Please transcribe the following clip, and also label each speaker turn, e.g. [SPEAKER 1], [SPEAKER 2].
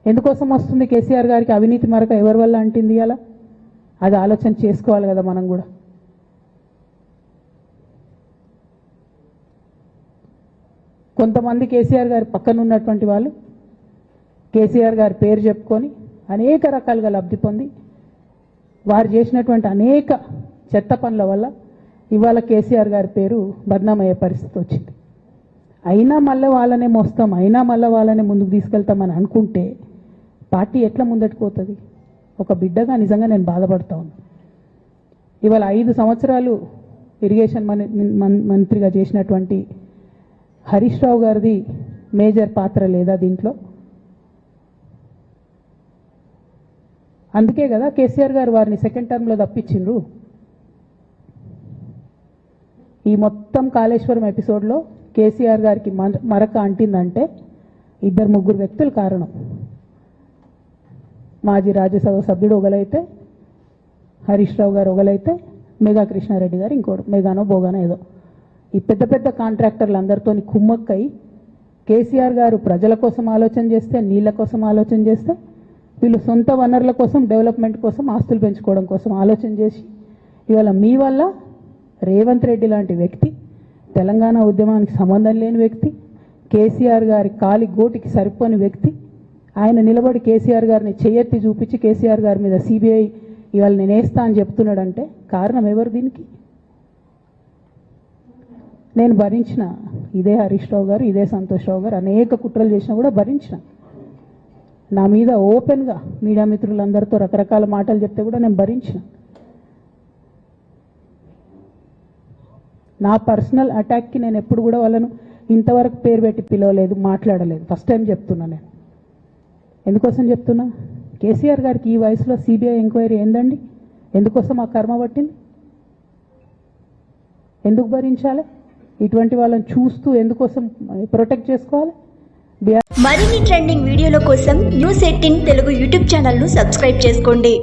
[SPEAKER 1] ఎందుకోసం వస్తుంది కేసీఆర్ గారికి అవినీతి మరక ఎవరి వల్ల అంటింది అలా అది ఆలోచన చేసుకోవాలి కదా మనం కూడా. కొంతమంది కేసీఆర్ గారి పక్కన ఉన్నటువంటి వాళ్ళు కేసీఆర్ గారి పేరు చెప్పుకొని అనేక రకాలుగా లబ్ధి పొంది వారు చేసినటువంటి అనేక చెత్త పనుల వల్ల ఇవాళ కేసీఆర్ గారి పేరు బద్నామయ్యే పరిస్థితి వచ్చింది. అయినా మళ్ళీ వాళ్ళనే మోస్తాం, అయినా మళ్ళీ వాళ్ళనే ముందుకు తీసుకెళ్తామని అనుకుంటే పార్టీ ఎట్లా ముందటికి పోతుంది? ఒక బిడ్డగా నిజంగా నేను బాధపడతా ఉన్నాను. ఇవాళ 5 సంవత్సరాలు ఇరిగేషన్ మంత్రిగా చేసినటువంటి హరీష్ రావు గారిది మేజర్ పాత్ర లేదా దీంట్లో? అందుకే కదా కేసీఆర్ గారు వారిని సెకండ్ టర్మ్లో తప్పించిండ్రు. ఈ మొత్తం కాళేశ్వరం ఎపిసోడ్లో కేసీఆర్ గారికి మరక అంటిందంటే 2-3 వ్యక్తులు కారణం. మాజీ రాజ్యసభ సభ్యుడు ఒకలైతే, హరీష్ రావు గారు ఒకలైతే, మేఘా కృష్ణారెడ్డి గారు ఇంకోడు, మేఘానో బోగానో ఏదో. ఈ పెద్ద పెద్ద కాంట్రాక్టర్లు అందరితో కుమ్మక్కై కేసీఆర్ గారు ప్రజల కోసం ఆలోచన చేస్తే, నీళ్ల కోసం ఆలోచన చేస్తే, వీళ్ళు సొంత వనరుల కోసం, డెవలప్మెంట్ కోసం, ఆస్తులు పెంచుకోవడం కోసం ఆలోచన చేసి ఇవాళ మీ వల్ల రేవంత్ రెడ్డి లాంటి వ్యక్తి, తెలంగాణ ఉద్యమానికి సంబంధం లేని వ్యక్తి, కేసీఆర్ గారి కాలి గోటికి సరిపోని వ్యక్తి, ఆయన నిలబడి కేసీఆర్ గారిని చేయెత్తి చూపించి కేసీఆర్ గారి మీద సిబిఐ ఇవాళ నేను వేస్తా అని చెప్తున్నాడంటే కారణం ఎవరు దీనికి? నేను భరించిన ఇదే హరీష్ రావు గారు, ఇదే సంతోష్ రావు గారు అనేక కుట్రలు చేసినా కూడా భరించిన. నా మీద ఓపెన్గా మీడియా మిత్రులందరితో రకరకాల మాటలు చెప్తే కూడా నేను భరించిన. నా పర్సనల్ అటాక్కి నేను ఎప్పుడు కూడా వాళ్ళను ఇంతవరకు పేరు పెట్టి పిలవలేదు, మాట్లాడలేదు. ఫస్ట్ టైం చెప్తున్నా నేను. ఎందుకోసం చెప్తున్నా? కేసీఆర్ గారికి ఈ వయసులో సిబిఐ ఎంక్వైరీ ఏందండి? ఎందుకోసం ఆ కర్మ పట్టింది? ఎందుకు భరించాలి? ఇటువంటి వాళ్ళని చూస్తూ ఎందుకోసం ప్రొటెక్ట్ చేసుకోవాలి?
[SPEAKER 2] మరిన్ని ట్రెండింగ్ వీడియోల కోసం న్యూస్ 18 తెలుగు యూట్యూబ్ ఛానల్ ను సబ్స్క్రైబ్ చేసుకోండి.